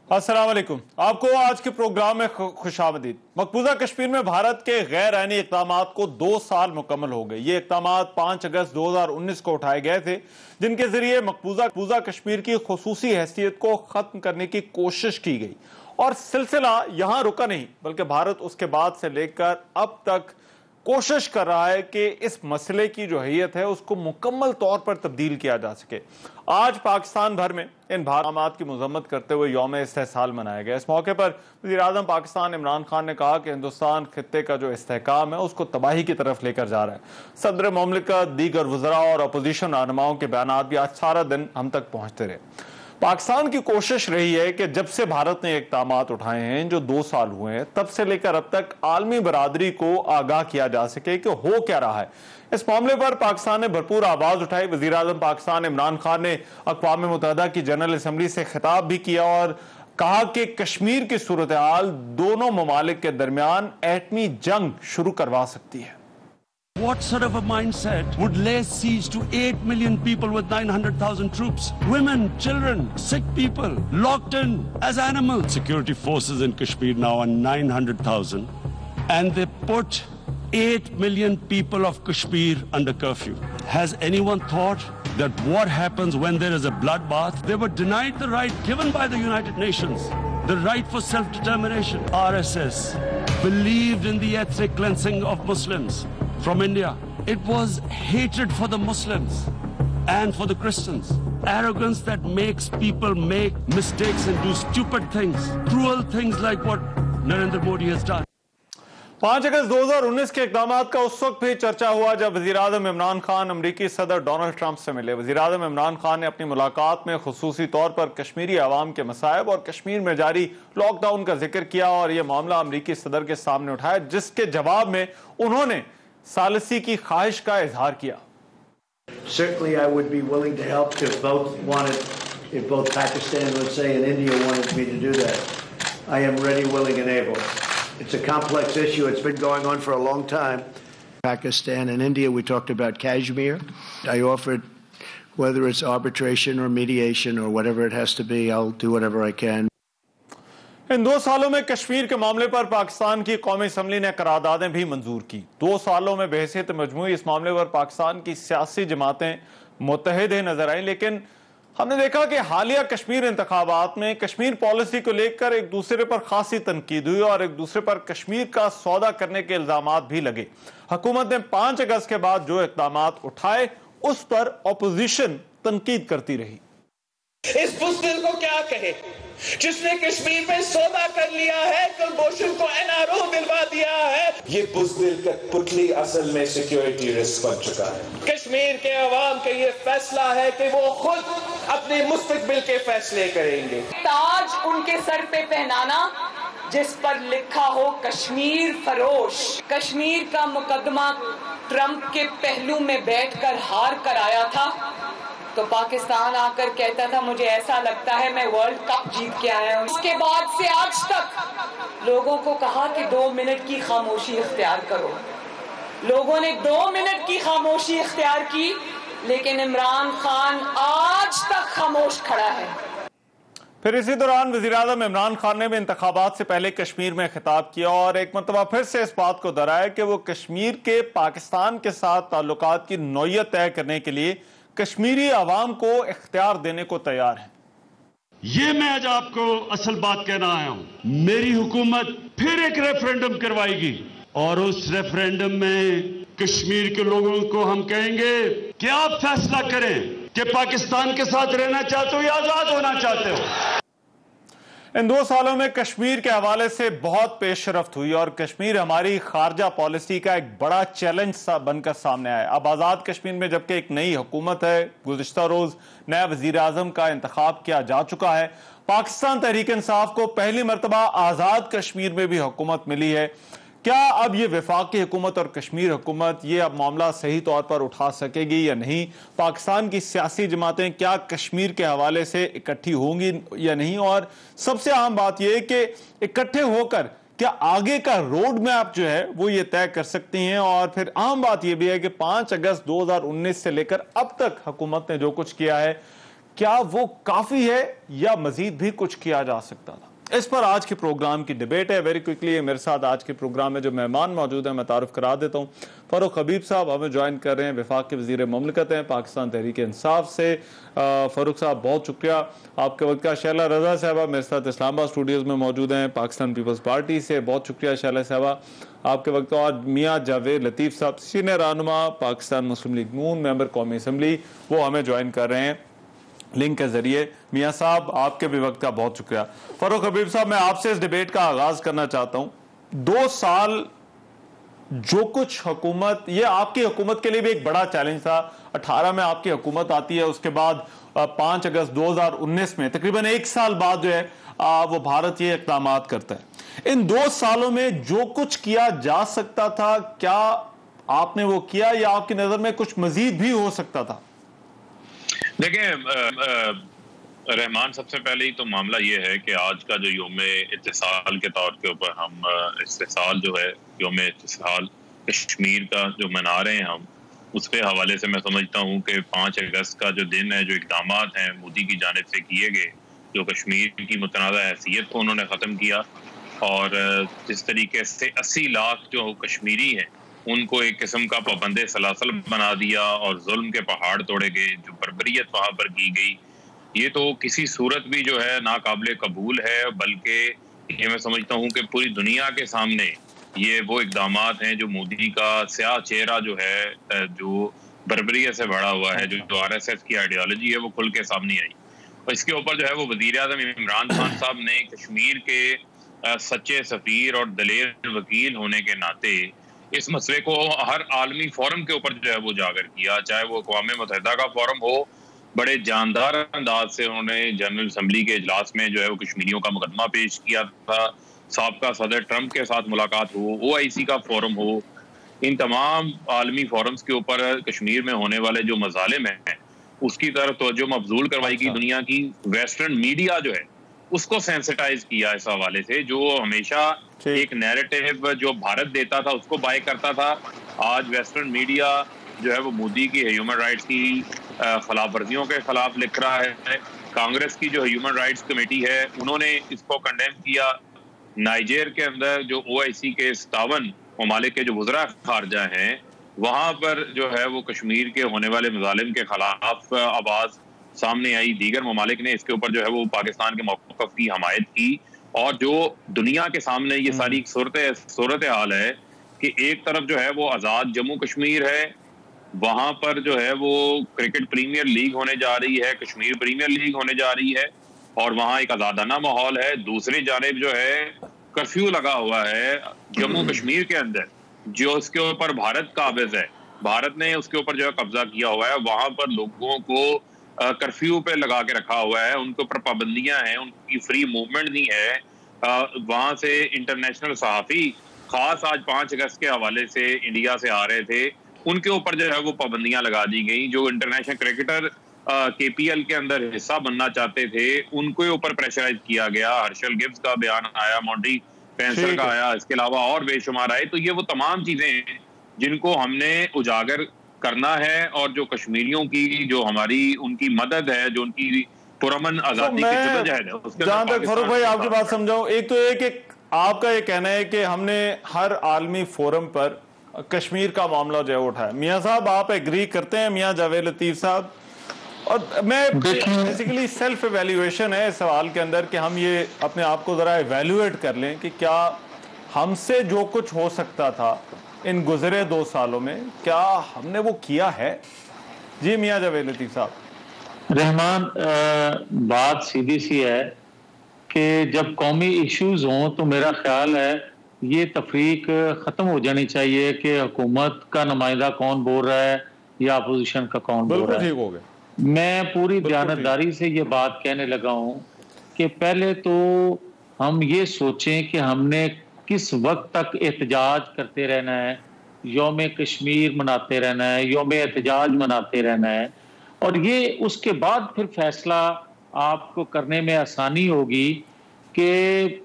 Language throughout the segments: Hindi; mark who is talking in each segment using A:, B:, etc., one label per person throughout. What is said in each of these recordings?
A: अस्सलाम वालेकुम। आपको आज के प्रोग्राम में खुशामदीद। मकबूजा कश्मीर में भारत के गैर आईनी इक़दामात को 2 साल मुकम्मल हो गए। ये इक़दामात 5 अगस्त 2019 को उठाए गए थे, जिनके जरिए मकबूजा कश्मीर की खुसूसी हैसियत को खत्म करने की कोशिश की गई। और सिलसिला यहां रुका नहीं, बल्कि भारत उसके बाद से लेकर अब तक कोशिश कर रहा है कि इस मसले की जो हैयत है उसको मुकम्मल तौर पर तब्दील किया जा सके। आज पाकिस्तान भर में इन इक़दामात की मजम्मत करते हुए यौम इस्तेहसाल मनाया गया। इस मौके पर वज़ीर-ए-आज़म पाकिस्तान इमरान खान ने कहा कि हिंदुस्तान खित्ते का जो इस्तेहकाम है उसको तबाही की तरफ लेकर जा रहा है। सदर मुमलिकत, दीगर वज़रा और अपोजिशन रहनुमाओं के बयान भी आज सारा दिन हम तक पहुंचते रहे। पाकिस्तान की कोशिश रही है कि जब से भारत ने इक़दामात उठाए हैं, जो 2 साल हुए हैं, तब से लेकर अब तक आलमी बरादरी को आगाह किया जा सके कि हो क्या रहा है। इस मामले पर पाकिस्तान ने भरपूर आवाज उठाई। वज़ीर-ए-आज़म पाकिस्तान इमरान खान ने अक़वाम मुत्तहिदा की जनरल असम्बली से खिताब भी किया और कहा कि कश्मीर की सूरत हाल दोनों ममालिक के दरमियान एटमी जंग शुरू करवा सकती है।
B: What sort of a mindset would lay siege to 8 million people with 900,000 troops? Women, children, sick people, locked in as animals. Security forces in Kashmir now are 900,000 and they put 8 million people of Kashmir under curfew. Has anyone thought that what happens when there is a bloodbath? They were denied the right given by the United Nations, the right for self-determination. RSS believed in the ethnic cleansing of Muslims from India. It was hatred for the Muslims and for the Christians. Arrogance that makes people make mistakes and do stupid things, cruel things like what Narendra Modi has done.
A: 5 अगस्त 2019 के इक़दामात का उस वक्त भी चर्चा हुआ जब वज़ीर-ए-आज़म इमरान खान अमरीकी सदर डोनाल्ड ट्रंप से मिले। वज़ीर-ए-आज़म इमरान खान ने अपनी मुलाकात में खुसूसी तौर पर कश्मीरी आवाम के मसाइब और कश्मीर में जारी लॉकडाउन का जिक्र किया और यह मामला अमरीकी सदर के सामने उठाया, जिसके जवाब में उन्होंने सालसी की ख्वाहिश का इजहार किया।
C: Certainly I would be willing to help if both Pakistan, let's say, and India wanted me to do that. I am ready, willing, and able. It's a complex issue. It's been going on for a long time. Pakistan and India, we talked about Kashmir. I offered, whether it's arbitration or mediation or whatever it has to be, I'll do whatever I can.
A: इन 2 सालों में कश्मीर के मामले पर पाकिस्तान की कौमी असम्बली ने करारदादें भी मंजूर की। 2 सालों में बहसीत मजमूई इस मामले पर पाकिस्तान की सियासी जमातें मुत्तहिद नजर आई, लेकिन हमने देखा कि हालिया कश्मीर इंतखाबात में कश्मीर पॉलिसी को लेकर एक दूसरे पर खासी तनकीद हुई और एक दूसरे पर कश्मीर का सौदा करने के इल्जामात भी लगे। हुकूमत ने 5 अगस्त के बाद जो इक़दामात उठाए उस पर अपोजिशन तनकीद करती रही।
D: इस बुज़दिल को क्या कहे जिसने कश्मीर में सौदा कर लिया है, कुलभूषण को एनआरओ दिलवा दिया है। ये बुज़दिल का पुतली असल में सिक्योरिटी रिस्क बन चुका है। कश्मीर के अवाम का ये फैसला है कि वो खुद अपने मुस्तकबिल के फैसले करेंगे।
E: ताज उनके सर पे पहनाना जिस पर लिखा हो कश्मीर फरोश। कश्मीर का मुकदमा ट्रंप के पहलू में बैठकर हार कर आया था तो पाकिस्तान आकर कहता था मुझे ऐसा लगता है मैं वर्ल्ड कप जीत के आया हूं। इसके बाद से आज तक लोगों को कहा कि 2 मिनट की खामोशी इख्तियार करो। लोगों ने 2 मिनट की खामोशी इख्तियार की, लेकिन इमरान खान आज तक खामोश खड़ा है।
A: फिर इसी दौरान वज़ीर-ए-आज़म इमरान खान ने भी इंतखाबात से पहले कश्मीर में खिताब किया और एक मरतबा फिर से इस बात को दोहराया कि वो कश्मीर के पाकिस्तान के साथ ताल्लुकात की नौयत तय करने के लिए कश्मीरी आवाम को इख्तियार देने को तैयार है।
B: ये मैं आज आपको असल बात कहना आया हूं। मेरी हुकूमत फिर एक रेफरेंडम करवाएगी और उस रेफरेंडम में कश्मीर के लोगों को हम कहेंगे कि आप फैसला करें कि पाकिस्तान के साथ रहना चाहते हो या आजाद होना चाहते हो।
A: इन 2 सालों में कश्मीर के हवाले से बहुत पेशरफ्त हुई और कश्मीर हमारी खारजा पॉलिसी का एक बड़ा चैलेंज सा बनकर सामने आया। अब आज़ाद कश्मीर में जबकि एक नई हुकूमत है, गुज़िश्ता रोज नया वज़ीर-ए-आज़म का इंतखाब किया जा चुका है। पाकिस्तान तहरीक इंसाफ को पहली मरतबा आज़ाद कश्मीर में भी हुकूमत मिली है। क्या अब ये वफाकी हुकूमत और कश्मीर हुकूमत ये अब मामला सही तौर पर उठा सकेगी या नहीं? पाकिस्तान की सियासी जमातें क्या कश्मीर के हवाले से इकट्ठी होंगी या नहीं? और सबसे अहम बात यह है कि इकट्ठे होकर क्या आगे का रोड मैप जो है वो ये तय कर सकती हैं? और फिर अहम बात यह भी है कि 5 अगस्त 2019 से लेकर अब तक हुकूमत ने जो कुछ किया है, क्या वो काफी है या मजीद भी कुछ किया जा सकता था? इस पर आज के प्रोग्राम की डिबेट है। वेरी क्विकली मेरे साथ आज के प्रोग्राम में जो मेहमान मौजूद हैं मैं तारुफ करा देता हूँ। फारूक हबीब साहब हमें ज्वाइन कर रहे हैं, वफाक के वजीर मुमलिकत हैं पाकिस्तान तहरीक इंसाफ से। फारूक साहब बहुत शुक्रिया आपके वक्त का। शैला रजा साहबा मेरे साथ इस्लामाबाद स्टूडियोज़ में मौजूद हैं पाकिस्तान पीपल्स पार्टी से, बहुत शुक्रिया शैला साहबा आपके वक्त। और मियाँ जावेद लतीफ़ साहब सीनियर रहनुमा पाकिस्तान मुस्लिम लीग नून, मेंबर कौमी असम्बली, वो हमें ज्वाइन कर रहे हैं लिंक के जरिए। मियाँ साहब आपके भी वक्त का बहुत शुक्रिया। फारूक हबीब साहब मैं आपसे इस डिबेट का आगाज करना चाहता हूँ। 2 साल जो कुछ हुकूमत, ये आपकी हुकूमत के लिए भी एक बड़ा चैलेंज था। 18 में आपकी हुकूमत आती है, उसके बाद 5 अगस्त 2019 में तकरीबन 1 साल बाद जो है वो भारत ये इक़दामात करता है। इन 2 सालों में जो कुछ किया जा सकता था, क्या आपने वो किया या आपकी नजर में कुछ मजीद भी हो सकता था?
F: देखिए रहमान, सबसे पहले ही तो मामला ये है कि आज का जो योम इत्तिसाल के तौर के ऊपर हम इत्तिसाल जो है योम इत्तिसाल कश्मीर का जो मना रहे हैं हम, उसके हवाले से मैं समझता हूँ कि 5 अगस्त का जो दिन है, जो इक़दामात हैं मोदी की जानिब से किए गए, जो कश्मीर की मुतनाज़ा हैसियत को उन्होंने ख़त्म किया और जिस तरीके से 80 लाख जो कश्मीरी हैं उनको एक किस्म का पाबंदे सलासल बना दिया और जुल्म के पहाड़ तोड़े गए, जो बर्बरियत वहाँ पर की गई, ये तो किसी सूरत भी जो है नाकाबिले कबूल है। बल्कि ये मैं समझता हूँ कि पूरी दुनिया के सामने ये वो इक़दामात हैं जो मोदी का स्याह चेहरा जो है, जो बर्बरियत से भरा हुआ है, जो RSS की आइडियोलॉजी है, वो खुल के सामने आई। और इसके ऊपर जो है वो वज़ीर-ए-आज़म इमरान खान साहब ने कश्मीर के सच्चे सफ़ीर और दलेर वकील होने के नाते इस मसले को हर आलमी फोरम के ऊपर जो है वो उजागर किया, चाहे वो अक़वाम मुत्तहिदा का फोरम हो। बड़े जानदार अंदाज से उन्होंने जनरल असम्बली के इजलास में जो है वो कश्मीरियों का मुकदमा पेश किया था, साबका सदर ट्रंप के साथ मुलाकात हो, OIC का फोरम हो, इन तमाम आलमी फोरम्स के ऊपर कश्मीर में होने वाले जो मजालिम हैं उसकी तरफ तवज्जो मबजूल करवाई गई। दुनिया की वेस्टर्न मीडिया जो है उसको सेंसिटाइज किया इस हवाले से, जो हमेशा एक नैरेटिव जो भारत देता था उसको बाय करता था। आज वेस्टर्न मीडिया जो है वो मोदी की ह्यूमन राइट्स की खिलाफ वर्जियों के खिलाफ लिख रहा है। कांग्रेस की जो ह्यूमन राइट्स कमेटी है उन्होंने इसको कंडेम किया। नाइजर के अंदर जो OIC के 57 ममालिक के जो वज़रा खारजा हैं वहाँ पर जो है वो कश्मीर के होने वाले मजालिम के खिलाफ आवाज़ सामने आई। दीगर ममालिक ने इसके ऊपर जो है वो पाकिस्तान के मौक़िफ़ की हमायत की। और जो दुनिया के सामने ये सारी सूरत हाल है कि एक तरफ जो है वो आज़ाद जम्मू कश्मीर है, वहाँ पर जो है वो क्रिकेट प्रीमियर लीग होने जा रही है, कश्मीर प्रीमियर लीग होने जा रही है और वहाँ एक आज़ादाना माहौल है। दूसरी जानिब जो है कर्फ्यू लगा हुआ है जम्मू कश्मीर के अंदर, जो उसके ऊपर भारत काबिज है, भारत ने उसके ऊपर जो है कब्जा किया हुआ है। वहाँ पर लोगों को कर्फ्यू पे लगा के रखा हुआ है, उनके ऊपर पाबंदियां हैं, उनकी फ्री मूवमेंट नहीं है। वहाँ से इंटरनेशनल सहाफ़ी खास आज 5 अगस्त के हवाले से इंडिया से आ रहे थे, उनके ऊपर जो है वो पाबंदियां लगा दी गई। जो इंटरनेशनल क्रिकेटर KPL के अंदर हिस्सा बनना चाहते थे उनके ऊपर प्रेशराइज किया गया। हर्षल गिब्स का बयान आया, मॉन्टी पेंसर का आया, इसके अलावा और बेशुमार आए। तो ये वो तमाम चीजें हैं जिनको हमने उजागर करना है और जो कश्मीरियों की जो हमारी उनकी मदद है, जो उनकी पुरअमन आजादी की जद्दोजहद है, उसके
A: जहां तक फारूक भाई आपकी बात समझाऊं, एक तो एक आपका ये कहना है कि हमने हर आलमी फोरम पर कश्मीर का मामला जो है उठाया। मियां साहब आप एग्री करते हैं? मियां जावेद लतीफ साहब, और मैं बेसिकली सेल्फ एवेल्युएशन है इस सवाल के अंदर कि हम ये अपने आप को जरा एवेल्युएट कर लें कि क्या हमसे जो कुछ हो सकता था इन गुजरे 2 सालों में क्या हमने वो किया है? जी मियां जावेद लतीफ साहब।
G: रहमान, बात सीधी सी है कि जब कौमी इश्यूज हों तो मेरा ख्याल है ये तफरीक ख़त्म हो जानी चाहिए कि हुकूमत का नुमाइंदा कौन बोल रहा है या अपोजिशन का कौन बोल रहा है।
A: ठीक हो गया।
G: मैं पूरी दयानतदारी से ये बात कहने लगा हूँ कि पहले तो हम ये सोचें कि हमने किस वक्त तक एहतजाज करते रहना है, यौम कश्मीर मनाते रहना है, यौम एहतजाज मनाते रहना है, और ये उसके बाद फिर फैसला आपको करने में आसानी होगी कि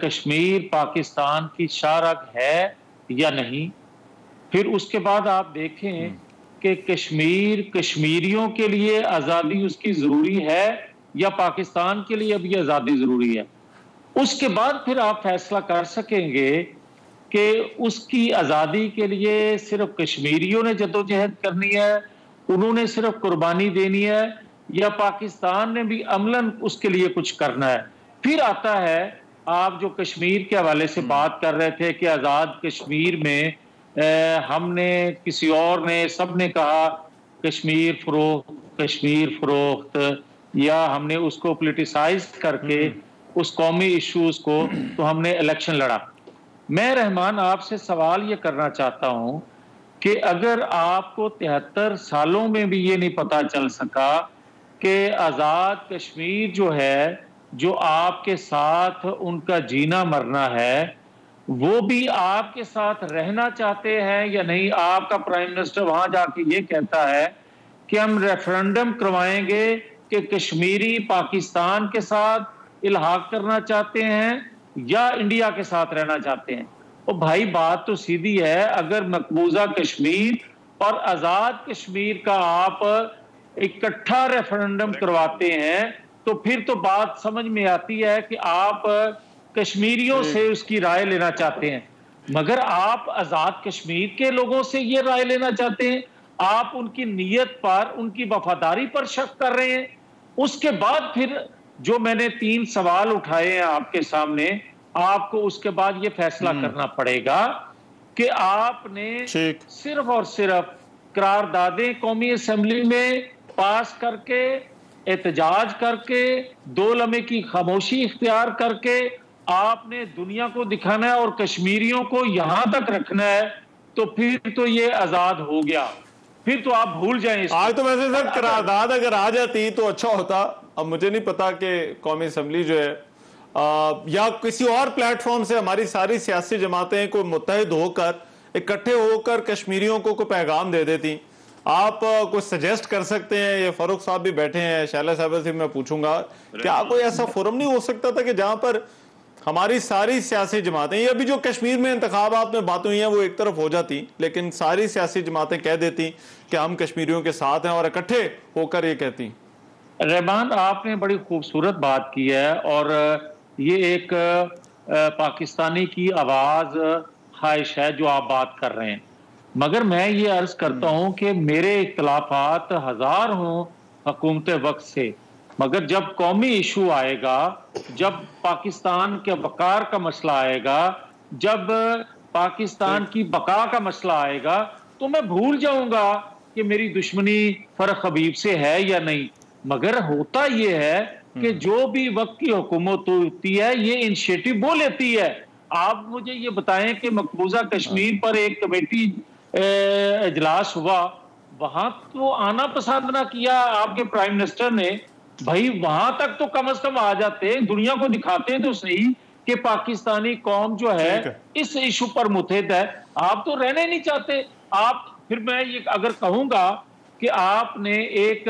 G: कश्मीर पाकिस्तान की शाहरग है या नहीं। फिर उसके बाद आप देखें कि कश्मीर कश्मीरियों के लिए आज़ादी उसकी ज़रूरी है या पाकिस्तान के लिए अब ये आज़ादी ज़रूरी है। उसके बाद फिर आप फैसला कर सकेंगे कि उसकी आज़ादी के लिए सिर्फ कश्मीरियों ने जद्दोजहद करनी है, उन्होंने सिर्फ कुर्बानी देनी है, या पाकिस्तान ने भी अमलन उसके लिए कुछ करना है। फिर आता है आप जो कश्मीर के हवाले से बात कर रहे थे कि आज़ाद कश्मीर में हमने किसी और ने सबने कहा कश्मीर फरोख्त, या हमने उसको पोलिटिसाइज करके उस कौमी इश्यूज को तो हमने इलेक्शन लड़ा। मैं रहमान आपसे सवाल ये करना चाहता हूं कि अगर आपको 73 सालों में भी ये नहीं पता चल सका कि आज़ाद कश्मीर जो है, जो आपके साथ उनका जीना मरना है, वो भी आपके साथ रहना चाहते हैं या नहीं। आपका प्राइम मिनिस्टर वहां जाके ये कहता है कि हम रेफरेंडम करवाएंगे कि कश्मीरी पाकिस्तान के साथ इल्हाक करना चाहते हैं या इंडिया के साथ रहना चाहते हैं। और भाई बात तो सीधी है, अगर मकबूजा कश्मीर और आज़ाद कश्मीर का आप इकट्ठा रेफरेंडम करवाते हैं तो फिर तो बात समझ में आती है कि आप कश्मीरियों से उसकी राय लेना चाहते हैं, मगर आप आज़ाद कश्मीर के लोगों से ये राय लेना चाहते हैं। आप उनकी नीयत पर, उनकी वफादारी पर शक कर रहे हैं। उसके बाद फिर जो मैंने 3 सवाल उठाए हैं आपके सामने, आपको उसके बाद ये फैसला करना पड़ेगा कि आपने सिर्फ और सिर्फ करारदादें कौमी असेंबली में पास करके, एहतजाज करके, 2 लम्हे की खामोशी इख्तियार करके आपने दुनिया को दिखाना है और कश्मीरियों को यहां तक रखना है, तो फिर तो ये आजाद हो गया, फिर तो आप भूल जाएं इसको।
A: आज तो वैसे सर करारदाद अगर आ जाती तो अच्छा होता। अब मुझे नहीं पता कि कौमी असेंबली जो है या किसी और प्लेटफॉर्म से हमारी सारी सियासी जमातें को मुत्तहिद होकर, इकट्ठे होकर कश्मीरियों को कोई पैगाम दे देती। आप कुछ सजेस्ट कर सकते हैं? ये फारूक साहब भी बैठे हैं, शैला साहब से मैं पूछूंगा, क्या कोई ऐसा फोरम नहीं हो सकता था कि जहां पर हमारी सारी सियासी जमातें, ये अभी जो कश्मीर में इंतखाबात में बातें हुई हैं वो एक तरफ हो जाती, लेकिन सारी सियासी जमातें कह देती कि हम कश्मीरियों के साथ हैं और इकट्ठे होकर ये कहती।
G: रहमान, आपने बड़ी खूबसूरत बात की है और ये एक पाकिस्तानी की आवाज ख्वाहिश है जो आप बात कर रहे हैं, मगर मैं ये अर्ज करता हूं कि मेरे इख्तलाफात हजार हों हुकूमत वक्त से, मगर जब कौमी इशू आएगा, जब पाकिस्तान के वकार का मसला आएगा, जब पाकिस्तान की बका का मसला आएगा, तो मैं भूल जाऊंगा कि मेरी दुश्मनी फर्क हबीब से है या नहीं। मगर होता ये है कि जो भी वक्त की हुकूमत होती है ये इनिशिएटिव वो लेती है। आप मुझे ये बताएं कि मकबूजा कश्मीर पर एक कमेटी इजलास हुआ, वहां तो आना पसंद ना किया आपके प्राइम मिनिस्टर ने। भाई वहां तक तो कम से कम आ जाते, दुनिया को दिखाते तो सही कि पाकिस्तानी कौम जो है इस इशू पर मुतहद है। आप तो रहने नहीं चाहते। आप फिर मैं ये अगर कहूंगा कि आपने एक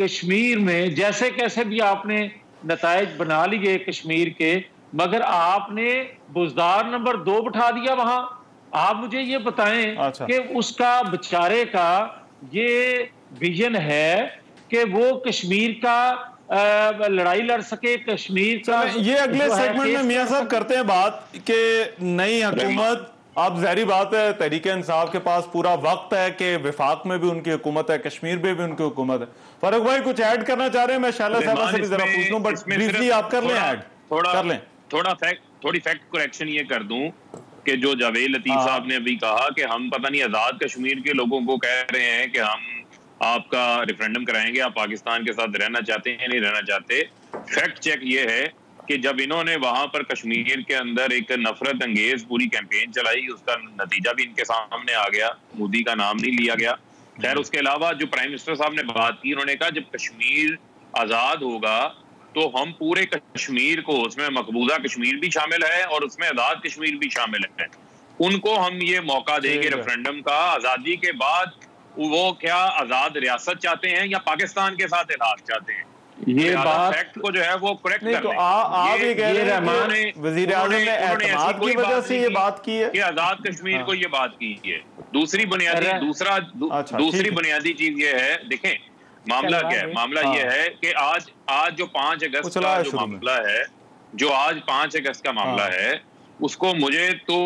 G: कश्मीर में जैसे कैसे भी आपने नताइज बना लिए कश्मीर के, मगर आपने बुजदार नंबर 2 बिठा दिया वहां। आप मुझे ये बताएं कि उसका बेचारे का ये विजन है कि वो कश्मीर का लड़ाई लड़ सके, कश्मीर का।
A: ये अगले सेगमेंट में मियां साहब करते हैं बात कि नई हुकूमत, अब ज़ाहिर बात है तहरीक इंसाफ के पास पूरा वक्त है कि विफाक में भी उनकी हुकूमत है, कश्मीर में भी उनकी हुकूमत है। फारूक भाई कुछ ऐड करना चाह रहे हैं? मैं शाला साहब से भी जरा पूछ लूं, बट ब्रीफली आप कर लें ऐड, कर लें।
F: थोड़ी फैक्ट करेक्शन ये कर दूं कि जो जावेद लतीफ साहब ने अभी कहा कि हम पता नहीं आजाद कश्मीर के लोगों को कह रहे हैं कि हम आपका रेफरेंडम कराएंगे, आप पाकिस्तान के साथ रहना चाहते हैं नहीं रहना चाहते। फैक्ट चेक ये है कि जब इन्होंने वहां पर कश्मीर के अंदर एक नफरत अंगेज पूरी कैंपेन चलाई, उसका नतीजा भी इनके सामने आ गया, मोदी का नाम नहीं लिया गया। खैर उसके अलावा जो प्राइम मिनिस्टर साहब ने बात की, उन्होंने कहा जब कश्मीर आजाद होगा तो हम पूरे कश्मीर को, उसमें मकबूजा कश्मीर भी शामिल है और उसमें आजाद कश्मीर भी शामिल है, उनको हम ये मौका देंगे रेफरेंडम का। आजादी के बाद वो क्या आजाद रियासत चाहते हैं या पाकिस्तान के साथ इलाहाक चाहते हैं?
G: ये बात
F: फैक्ट को जो है वो करेक्ट
A: नहीं,
F: कर
A: तो
F: लें।
A: आप ये कह रहे
G: रहमान
A: हैं कि वजीर आज़म ने एतमाद की वजह से ये बात की है
F: कि आजाद कश्मीर को ये बात की है। दूसरी बुनियादी चीज ये है, देखें मामला क्या है, मामला ये है कि आज जो 5 अगस्त का जो मामला है, जो आज 5 अगस्त का मामला है, उसको मुझे तो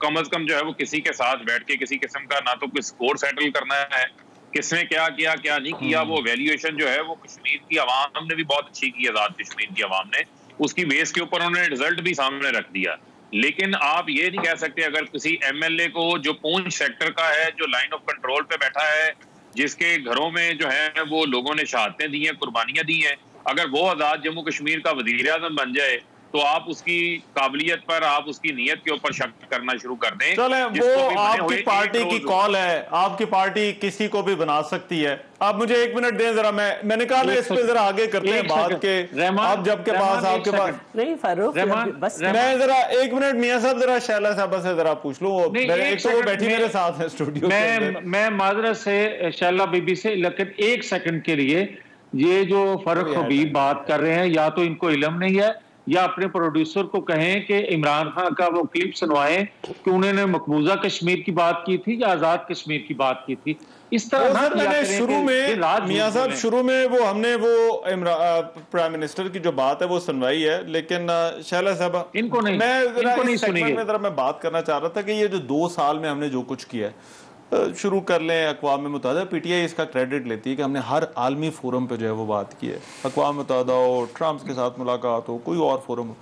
F: कम अज कम जो है वो किसी के साथ बैठ के किसी किस्म का ना तो कोई स्कोर सेटल करना है, किसने क्या किया क्या नहीं किया, वो वैल्यूएशन जो है वो कश्मीर की आवाम ने भी बहुत अच्छी की, आजाद कश्मीर की आवाम ने, उसकी बेस के ऊपर उन्होंने रिजल्ट भी सामने रख दिया। लेकिन आप ये नहीं कह सकते अगर किसी एमएलए को जो पूंछ सेक्टर का है, जो लाइन ऑफ कंट्रोल पे बैठा है, जिसके घरों में जो है वो लोगों ने शहादतें दी हैं, कुर्बानियां दी हैं, अगर वो आजाद जम्मू कश्मीर का वजीर आज़म बन जाए तो आप उसकी काबिलियत पर, आप उसकी नीयत के ऊपर शक करना शुरू कर दें।
A: चले, वो आपकी पार्टी की कॉल है, आपकी पार्टी किसी को भी बना सकती है। आप मुझे 1 मिनट दें जरा, मैंने कहा इस पे जरा आगे करते हैं बात के, आप जब के पास आपके पास
H: नहीं फारूक बस
A: मैं जरा 1 मिनट मियां साहब जरा शैला साहब से जरा पूछ लूं, एक तो वो बैठी मेरे साथ है स्टूडियो
G: मैं माजरत से शैला बीबी से, लेकिन 1 सेकंड के लिए ये जो फर्क हबीब बात कर रहे हैं, या तो इनको इल्म नहीं है या अपने प्रोड्यूसर को कहें कि इमरान खान का वो क्लिप सुनवाएं कि उन्होंने मकबूजा कश्मीर की बात की थी या आजाद कश्मीर की बात की थी। इस तरह
A: मैंने शुरू में मियां साहब शुरू में वो हमने वो प्राइम मिनिस्टर की जो बात है वो सुनवाई है, लेकिन शैला साहब
G: इनको नहीं,
A: मैं बात करना चाह रहा था कि ये जो 2 साल में हमने जो कुछ किया है, शुरू कर लें अक़वाम मुत्तहिदा, पीटीआई इसका क्रेडिट लेती है कि हमने हर आलमी फोरम पे जो है वो बात की है, अक़वाम मुत्तहिदा हो, ट्रम्प के साथ मुलाकात हो, कोई और फोरम हो।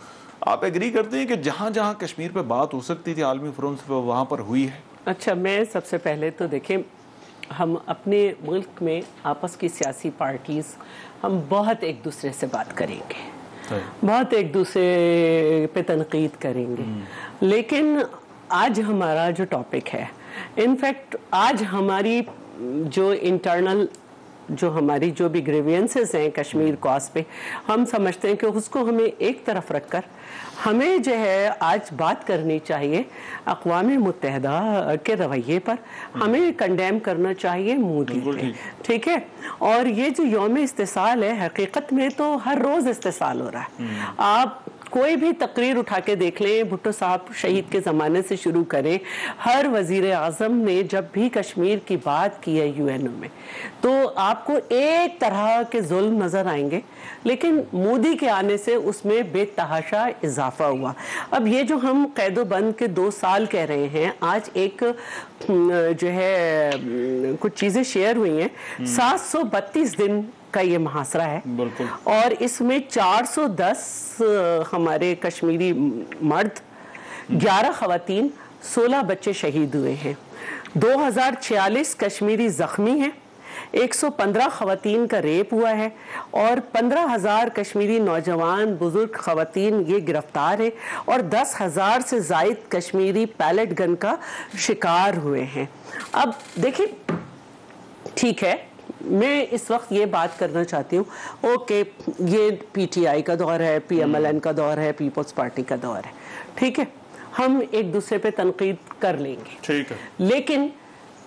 A: आप एग्री करते हैं कि जहाँ जहाँ कश्मीर पे बात हो सकती थी आलमी फोरम पे वहाँ पर हुई है? अच्छा,
H: मैं सबसे पहले तो देखें, हम अपने मुल्क में आपस की सियासी पार्टीज़ हम बहुत एक दूसरे से बात करेंगे, बहुत एक दूसरे पे तनकीद करेंगे, लेकिन आज हमारा जो टॉपिक है, इनफैक्ट आज हमारी जो इंटरनल जो हमारी जो भी ग्रीवियंसेस हैं कश्मीर कॉज पे, हम समझते हैं कि उसको हमें एक तरफ रखकर हमें जो है आज बात करनी चाहिए अक़वाम मुत्तहिदा के रवैये पर, हमें कंडेम करना चाहिए मोदी पे, ठीक है। और ये जो यौम इस्तिसाल है, हकीकत में तो हर रोज़ इस्तिसाल हो रहा है। आप कोई भी तकरीर उठा के देख लें, भुट्टो साहब शहीद के ज़माने से शुरू करें, हर वज़ीर आज़म ने जब भी कश्मीर की बात की है यूएनओ में, तो आपको एक तरह के जुल्म नज़र आएंगे, लेकिन मोदी के आने से उसमें बेतहाशा इजाफा हुआ। अब ये जो हम कैदोबंद के 2 साल कह रहे हैं, आज एक जो है कुछ चीज़ें शेयर हुई हैं, 732 दिन का ये मुहासरा है, और इसमें 410 हमारे कश्मीरी मर्द, 11 खवातीन, 16 बच्चे शहीद हुए हैं, 2046 कश्मीरी जख्मी हैं, 115 खवातीन का रेप हुआ है, और 15,000 कश्मीरी नौजवान बुजुर्ग खवातीन ये गिरफ्तार है, और 10,000 से ज़ायद कश्मीरी पैलेट गन का शिकार हुए हैं। अब देखिए, ठीक है, मैं इस वक्त ये बात करना चाहती हूँ, ओके ये पीटीआई का दौर है, पीएमएलएन का दौर है, पीपल्स पार्टी का दौर है, ठीक है, हम एक दूसरे पे तनकीद कर लेंगे, ठीक है, लेकिन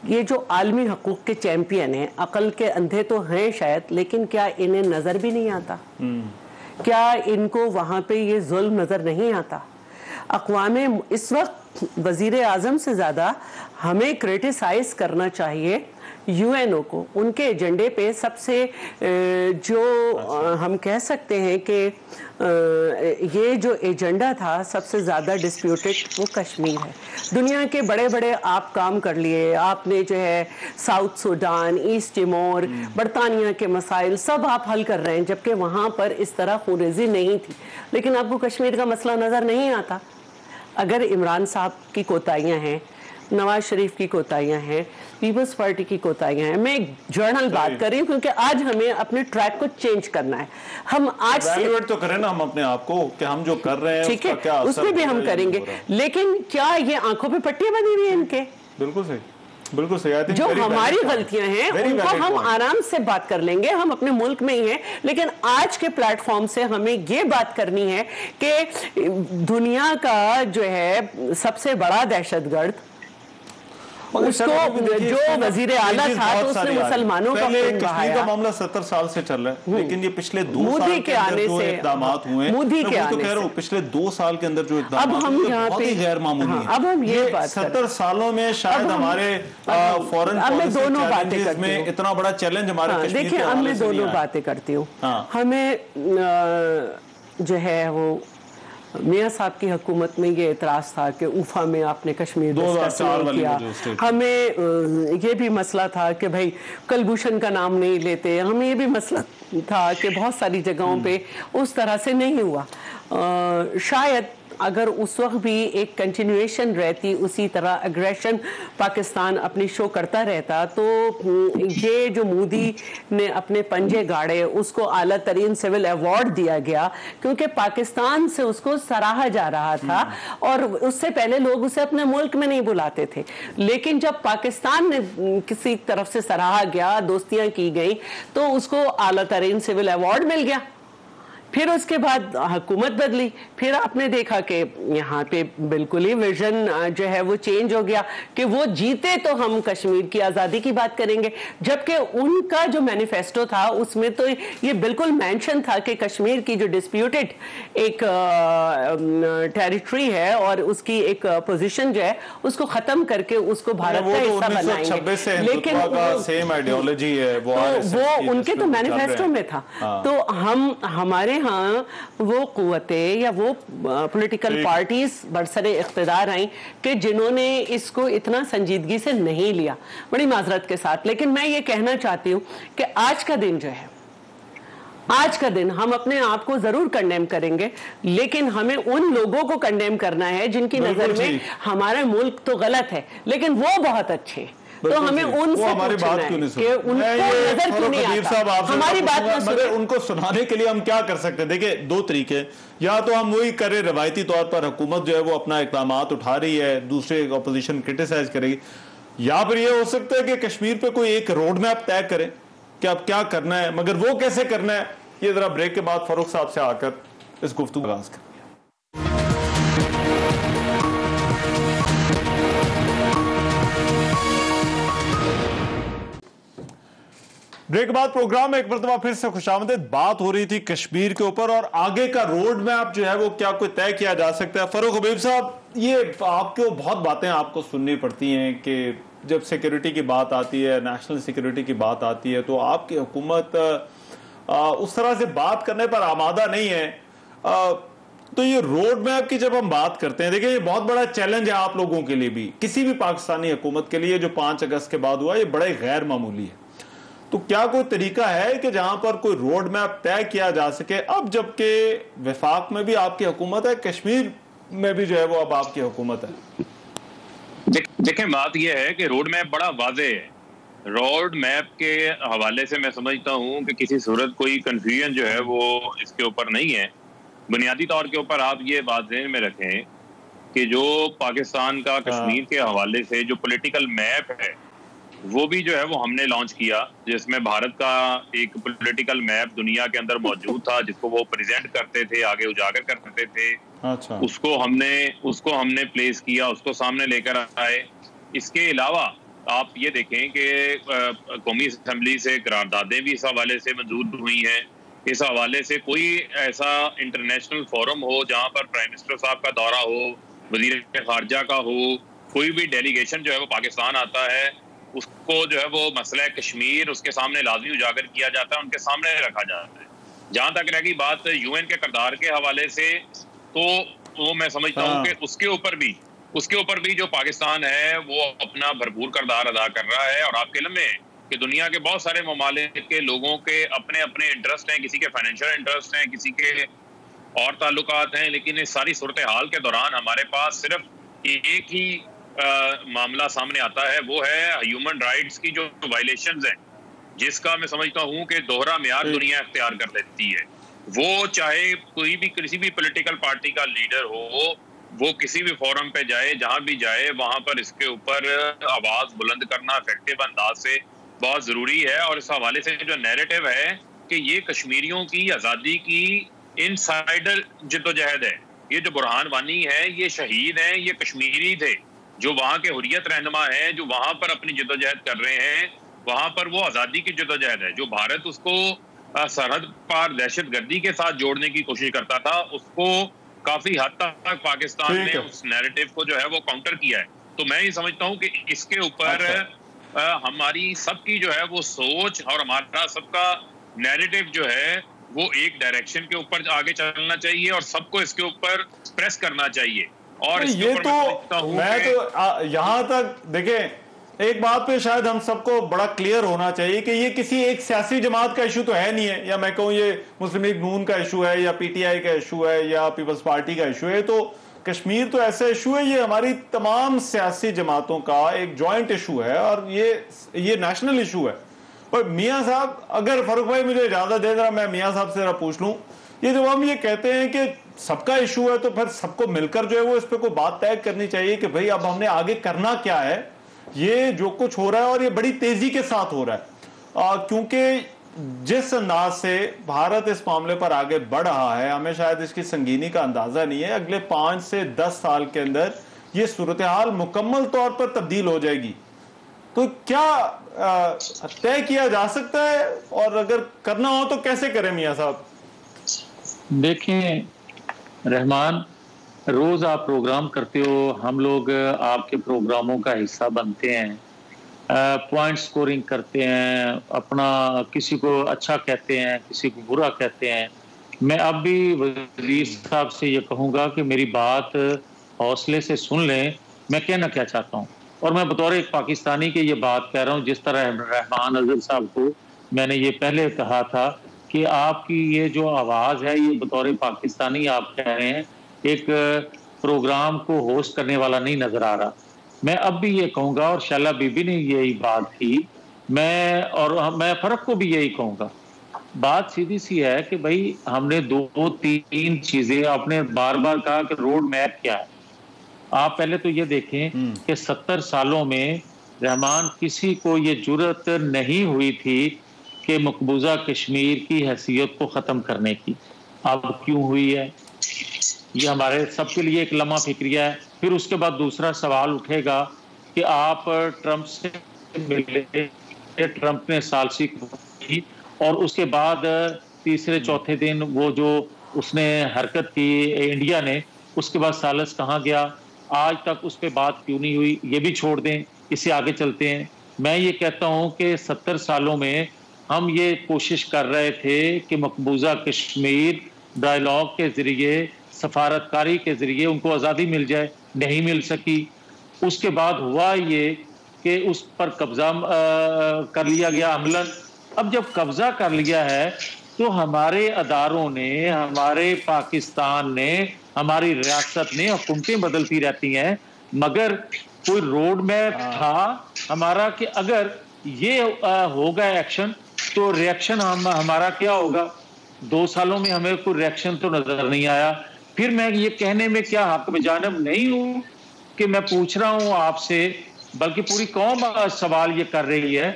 H: ये जो आलमी हकूक़ के चैंपियन हैं, अकल के अंधे तो हैं शायद, लेकिन क्या इन्हें नज़र भी नहीं आता? क्या इनको वहाँ पे ये जुल्म नज़र नहीं आता? अक़वाम इस वक्त वज़ीर आज़म से ज़्यादा हमें क्रिटिसाइज़ करना चाहिए यूएनओ को, उनके एजेंडे पे सबसे जो हम कह सकते हैं कि ये जो एजेंडा था सबसे ज़्यादा डिस्प्यूटेड, वो कश्मीर है। दुनिया के बड़े बड़े आप काम कर लिए, आपने जो है साउथ सूडान, ईस्ट तिमोर, बरतानिया के मसाइल सब आप हल कर रहे हैं, जबकि वहाँ पर इस तरह खूनरेज़ी नहीं थी, लेकिन आपको कश्मीर का मसला नज़र नहीं आता। अगर इमरान साहब की कोताहियाँ हैं, नवाज शरीफ की कोताहियाँ हैं, पीपल्स पार्टी की कोताहियाँ हैं, मैं एक जर्नल बात कर रही हूँ, क्योंकि आज हमें अपने ट्रैक को चेंज करना है। हम आज
A: से तो करें ना हम अपने आप को कि हम जो कर रहे हैं,
H: ठीक है, उसमें भी हम करेंगे, लेकिन क्या ये आंखों पे पट्टियां बनी हुई है इनके?
A: बिल्कुल सही, बिल्कुल सही।
H: जो हमारी गलतियां हैं उनको हम आराम से बात कर लेंगे, हम अपने मुल्क में ही हैं, लेकिन आज के प्लेटफॉर्म से हमें ये बात करनी है कि दुनिया का जो है सबसे बड़ा दहशतगर्द उसको जो वजीर आला था तो उसने मुसलमानों का खून
A: कश्मीर का मामला 70 साल से चल रहा है, लेकिन ये पिछले 2 साल के अंदर जो इक़दाम हुए,
H: मोदी के आने
A: तो कह रहा हूँ पिछले 2 साल के अंदर जो इक़दाम बहुत ही गैर मामूली है।
H: अब हम ये
A: 70 सालों में शायद हमारे फॉरेन पॉलिसी में इतना बड़ा चैलेंज हमारे कश्मीर के
H: देखिए, अब मैं दोनों बातें करती हूँ। हमें जो है वो मियाँ साहब की हुकूमत में ये एतराज़ था कि उफ़ा में आपने कश्मीर डिस्कस नहीं किया। हमें ये भी मसला था कि भाई कुलभूषण का नाम नहीं लेते। हमें ये भी मसला था कि बहुत सारी जगहों पे उस तरह से नहीं हुआ। शायद अगर उस वक्त भी एक कंटिन्यूएशन रहती, उसी तरह एग्रेशन पाकिस्तान अपनी शो करता रहता, तो ये जो मोदी ने अपने पंजे गाड़े, उसको आला तरीन सिविल अवार्ड दिया गया क्योंकि पाकिस्तान से उसको सराहा जा रहा था और उससे पहले लोग उसे अपने मुल्क में नहीं बुलाते थे। लेकिन जब पाकिस्तान ने किसी तरफ से सराहा गया, दोस्तियां की गई, तो उसको आला तरीन सिविल अवार्ड मिल गया। फिर उसके बाद हुकूमत बदली, फिर आपने देखा कि यहाँ पे बिल्कुल ही विजन जो है वो चेंज हो गया कि वो जीते तो हम कश्मीर की आज़ादी की बात करेंगे, जबकि उनका जो मैनिफेस्टो था उसमें तो ये बिल्कुल मेंशन था कि कश्मीर की जो डिस्प्यूटेड एक टेरिटरी है और उसकी एक पोजीशन जो है उसको ख़त्म करके उसको भारत का हिस्सा बनाएंगे। लेकिन
A: सेम आइडियोलॉजी है
H: वो उनके तो मैनिफेस्टो में था। तो हमारे हाँ वो कुव्वतें या वो पॉलिटिकल पार्टीज बरसरे इख्तिदार आई कि जिन्होंने इसको इतना संजीदगी से नहीं लिया, बड़ी माजरत के साथ। लेकिन मैं ये कहना चाहती हूँ कि आज का दिन जो है, आज का दिन हम अपने आप को जरूर कंडेम करेंगे, लेकिन हमें उन लोगों को कंडेम करना है जिनकी नजर में हमारा मुल्क तो गलत है लेकिन वो बहुत अच्छे, तो हमें उनसे
A: हमारी बात क्यों नहीं सुन हमारी बात मगर उनको सुनाने के लिए हम क्या कर सकते हैं? देखिए, 2 तरीके, या तो हम वही करें रिवायती तौर पर हुकूमत जो है वो अपना इक़दाम उठा रही है, दूसरे अपोजिशन क्रिटिसाइज करेगी, या फिर ये हो सकता है कि कश्मीर पे कोई एक रोड मैप तय करे कि अब क्या करना है, मगर वो कैसे करना है ये जरा ब्रेक के बाद फारूक साहब से आकर इस गुफ्तगू का आगाज़ करें। ब्रेक के बाद प्रोग्राम में एक मरतबा फिर से खुशामदीद। बात हो रही थी कश्मीर के ऊपर और आगे का रोड मैप जो है वो क्या कोई तय किया जा सकता है। फरूक हबीब साहब, ये आपको बहुत बातें आपको सुननी पड़ती हैं कि जब सिक्योरिटी की बात आती है, नेशनल सिक्योरिटी की बात आती है, तो आपकी हुकूमत उस तरह से बात करने पर आमादा नहीं है। तो ये रोड मैप की जब हम बात करते हैं, देखिए ये बहुत बड़ा चैलेंज है आप लोगों के लिए भी, किसी भी पाकिस्तानी हुकूमत के लिए। जो 5 अगस्त के बाद हुआ ये बड़े गैर मामूली है। तो क्या कोई तरीका है कि जहां पर कोई रोड मैप तय किया जा सके, अब जबकि वफाक में भी आपकी हुकूमत है, कश्मीर में भी जो है वो अब आपकी हुकूमत है?
F: देखें, बात यह है कि रोड मैप बड़ा वाज़े है। रोड मैप के हवाले से मैं समझता हूं कि किसी सूरत कोई कंफ्यूजन जो है वो इसके ऊपर नहीं है। बुनियादी तौर के ऊपर आप ये बात ज़हन में रखें कि जो पाकिस्तान का कश्मीर के हवाले से जो पॉलिटिकल मैप है वो भी जो है वो हमने लॉन्च किया, जिसमें भारत का एक पॉलिटिकल मैप दुनिया के अंदर मौजूद था, जिसको वो प्रेजेंट करते थे, आगे उजागर करते थे।
A: अच्छा। उसको
F: हमने प्लेस किया, उसको सामने लेकर आए। इसके अलावा आप ये देखें कि कौमी असेंबली से करारदादें भी इस हवाले से मंजूर हुई हैं। इस हवाले से कोई ऐसा इंटरनेशनल फोरम हो जहाँ पर प्राइम मिनिस्टर साहब का दौरा हो, वजीर खारजा का हो, कोई भी डेलीगेशन जो है वो पाकिस्तान आता है, उसको जो है वो मसला कश्मीर उसके सामने लाजमी उजागर किया जाता है, उनके सामने रखा जाता है। जहां तक रह गई बात यूएन के किरदार के हवाले से, तो वो मैं समझता हूँ कि उसके ऊपर भी जो पाकिस्तान है वो अपना भरपूर किरदार अदा कर रहा है। और आपके इल्म में कि दुनिया के बहुत सारे ममालिक के लोगों के अपने अपने इंटरेस्ट हैं, किसी के फाइनेंशियल इंटरेस्ट हैं, किसी के और ताल्लुकात हैं, लेकिन इस सारी सूरत हाल के दौरान हमारे पास सिर्फ एक ही मामला सामने आता है, वो है ह्यूमन राइट्स की जो वायलेशंस हैं, जिसका मैं समझता हूं कि दोहरा म्यार दुनिया इख्तियार कर लेती है। वो चाहे कोई भी किसी भी पॉलिटिकल पार्टी का लीडर हो, वो किसी भी फोरम पे जाए, जहां भी जाए, वहां पर इसके ऊपर आवाज बुलंद करना इफेक्टिव अंदाज से बहुत जरूरी है। और इस हवाले से जो नैरेटिव है कि ये कश्मीरियों की आज़ादी की इनसाइडर जिद्दोजहद है, ये जो बुरहान वानी है ये शहीद हैं, ये कश्मीरी थे, जो वहाँ के हुर्रियत रहनुमा हैं, जो वहाँ पर अपनी जद्दोजहद कर रहे हैं, वहाँ पर वो आज़ादी की जद्दोजहद है। जो भारत उसको सरहद पार दहशतगर्दी के साथ जोड़ने की कोशिश करता था, उसको काफी हद तक पाकिस्तान ने उस नैरेटिव को जो है वो काउंटर किया है। तो मैं ये समझता हूँ कि इसके ऊपर हमारी सबकी जो है वो सोच और हमारा सबका नैरेटिव जो है वो एक डायरेक्शन के ऊपर आगे चलना चाहिए और सबको इसके ऊपर प्रेस करना चाहिए। और
A: ये तो मैं तो यहाँ तक देखें, एक बात पे शायद हम सबको बड़ा क्लियर होना चाहिए कि ये किसी एक सियासी जमात का इशू तो है नहीं है, या मैं कहूँ ये मुस्लिम लीग नून का इशू है या पीटीआई का इशू है या पीपल्स पार्टी का इशू है। तो कश्मीर तो ऐसा इशू है, ये हमारी तमाम सियासी जमातों का एक जॉइंट इशू है और ये नेशनल इशू है। पर मियाँ साहब, अगर फारूक भाई मुझे इजाजत दे जरा मैं मियाँ साहब से जरा पूछ लूँ, ये जब हम ये कहते हैं कि सबका इशू है तो फिर सबको मिलकर जो है वो इस पर कोई बात तय करनी चाहिए कि भाई अब हमने आगे करना क्या है। ये जो कुछ हो रहा है और ये बड़ी तेजी के साथ हो रहा है, क्योंकि जिस अंदाज से भारत इस मामले पर आगे बढ़ रहा है हमें शायद इसकी संगीनी का अंदाजा नहीं है। अगले 5 से 10 साल के अंदर ये सूरत हाल मुकम्मल तौर पर तब्दील हो जाएगी। तो क्या तय किया जा सकता है, और अगर करना हो तो कैसे करें मियाँ साहब?
G: देखें रहमान, रोज आप प्रोग्राम करते हो, हम लोग आपके प्रोग्रामों का हिस्सा बनते हैं, पॉइंट स्कोरिंग करते हैं, अपना किसी को अच्छा कहते हैं, किसी को बुरा कहते हैं। मैं अब भी वजीर साहब से ये कहूँगा कि मेरी बात हौसले से सुन लें, मैं कहना क्या चाहता हूँ। और मैं बतौर एक पाकिस्तानी के ये बात कह रहा हूँ, जिस तरह रहमान अज़हर साहब को मैंने ये पहले कहा था कि आपकी ये जो आवाज़ है ये बतौर पाकिस्तानी आप कह रहे हैं, एक प्रोग्राम को होस्ट करने वाला नहीं नजर आ रहा। मैं अब भी ये कहूँगा, और शैला बीबी ने यही बात की, मैं फर्क को भी यही कहूँगा। बात सीधी सी है कि भाई हमने 2-3 चीजें आपने बार बार कहा कि रोड मैप क्या है। आप पहले तो ये देखें कि 70 सालों में रहमान किसी को ये जुर्रत नहीं हुई थी कि मकबूजा कश्मीर की हैसियत को ख़त्म करने की। अब क्यों हुई है, ये हमारे सबके लिए एक लम्हा फिक्रिया है। फिर उसके बाद दूसरा सवाल उठेगा कि आप ट्रंप से मिले, ट्रंप ने सालसी की, और उसके बाद तीसरे चौथे दिन वो जो उसने हरकत की इंडिया ने, उसके बाद सालस कहाँ गया, आज तक उस पर बात क्यों नहीं हुई। ये भी छोड़ दें, इससे आगे चलते हैं। मैं ये कहता हूँ कि 70 सालों में हम ये कोशिश कर रहे थे कि मकबूजा कश्मीर डायलॉग के ज़रिए, सफारतकारी के ज़रिए उनको आज़ादी मिल जाए, नहीं मिल सकी। उसके बाद हुआ ये कि उस पर कब्ज़ा कर लिया गया अमलन। अब जब कब्ज़ा कर लिया है तो हमारे अदारों ने, हमारे पाकिस्तान ने, हमारी रियासत ने, हुकूमतें बदलती रहती हैं, मगर कोई रोड मैप था हमारा कि अगर ये होगा एक्शन तो रिएक्शन हमारा क्या होगा। 2 सालों में हमें कोई रिएक्शन तो नजर नहीं आया। फिर मैं ये कहने में क्या हक में जानब नहीं हूं कि मैं पूछ रहा हूं आपसे, बल्कि पूरी कौम सवाल ये कर रही है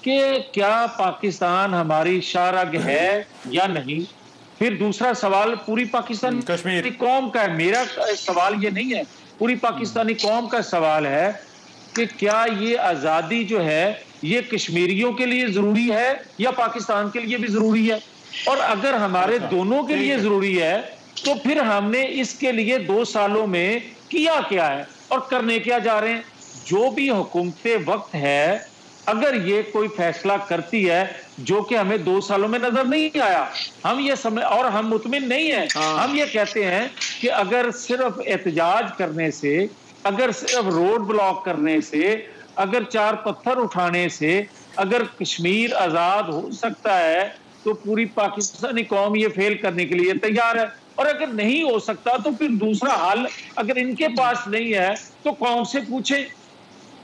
G: कि क्या पाकिस्तान हमारी शाहरग है या नहीं। फिर दूसरा सवाल पूरी पाकिस्तान कश्मीर कौम का है। मेरा सवाल ये नहीं है, पूरी पाकिस्तानी कौम का सवाल है कि क्या ये आज़ादी जो है ये कश्मीरियों के लिए ज़रूरी है या पाकिस्तान के लिए भी ज़रूरी है। और अगर हमारे दोनों के लिए ज़रूरी है तो फिर हमने इसके लिए 2 सालों में किया क्या है और करने क्या जा रहे हैं। जो भी हुकूमते वक्त है, अगर ये कोई फैसला करती है जो कि हमें 2 सालों में नजर नहीं आया, हम ये समय और हम मुतमिन नहीं है। हम ये कहते हैं कि अगर सिर्फ एहतजाज करने से, अगर सिर्फ रोड ब्लॉक करने से, अगर 4 पत्थर उठाने से अगर कश्मीर आजाद हो सकता है तो पूरी पाकिस्तानी कौम ये फेल करने के लिए तैयार है। और अगर नहीं हो सकता तो फिर दूसरा हल अगर इनके पास नहीं है तो कौम से पूछे,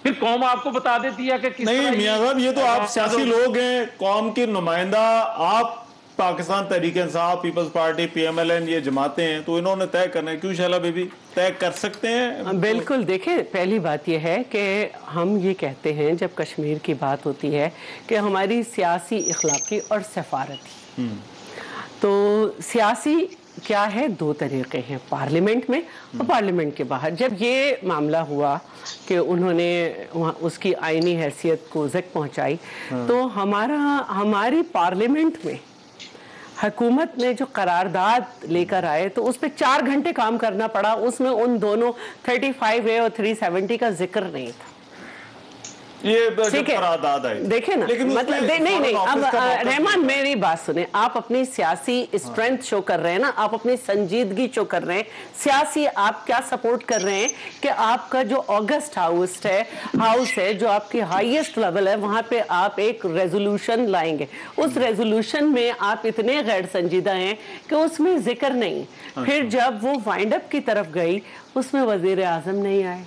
G: फिर कौम आपको बता देती है कि किस
A: नहीं। मियां साहब, ये तो आप सियासी लोग हैं, कौम के नुमाइंदा आप, Pakistan Tehreek Insaf, peoples party, PMLN, ये जमाते हैं, तो इन्होंने तय करना है। क्यों शैला बीबी, तय कर सकते हैं?
H: बिल्कुल। देखिए, पहली बात यह है कि हम ये कहते हैं जब कश्मीर की बात होती है कि हमारी सियासी, इखलाकी और सफारती, तो सियासी क्या है, दो तरीके हैं, पार्लियामेंट में और पार्लियामेंट के बाहर। जब ये मामला हुआ कि उन्होंने उसकी आईनी हैसियत को ज़िक पहुंचाई, तो हमारी पार्लियामेंट में हुकूमत ने जो करारदाद लेकर आए तो उस पर 4 घंटे काम करना पड़ा। उसमें उन दोनों 35A और 370 का जिक्र नहीं था।
A: ये
H: ठीक है, देखे ना, मतलब नहीं, अब रहमान मेरी बात सुने, आप अपनी सियासी स्ट्रेंथ शो कर रहे हैं ना, आप अपनी संजीदगी शो कर रहे हैं। सियासी आप क्या सपोर्ट कर रहे हैं कि आपका जो ऑगस्ट हाउस है जो आपकी हाईएस्ट लेवल है, वहां पे आप एक रेजोल्यूशन लाएंगे। उस रेजोल्यूशन में आप इतने गैर संजीदा हैं कि उसमें जिक्र नहीं। फिर जब वो वाइंड अप की तरफ गई, उसमें वजीर आजम नहीं आए।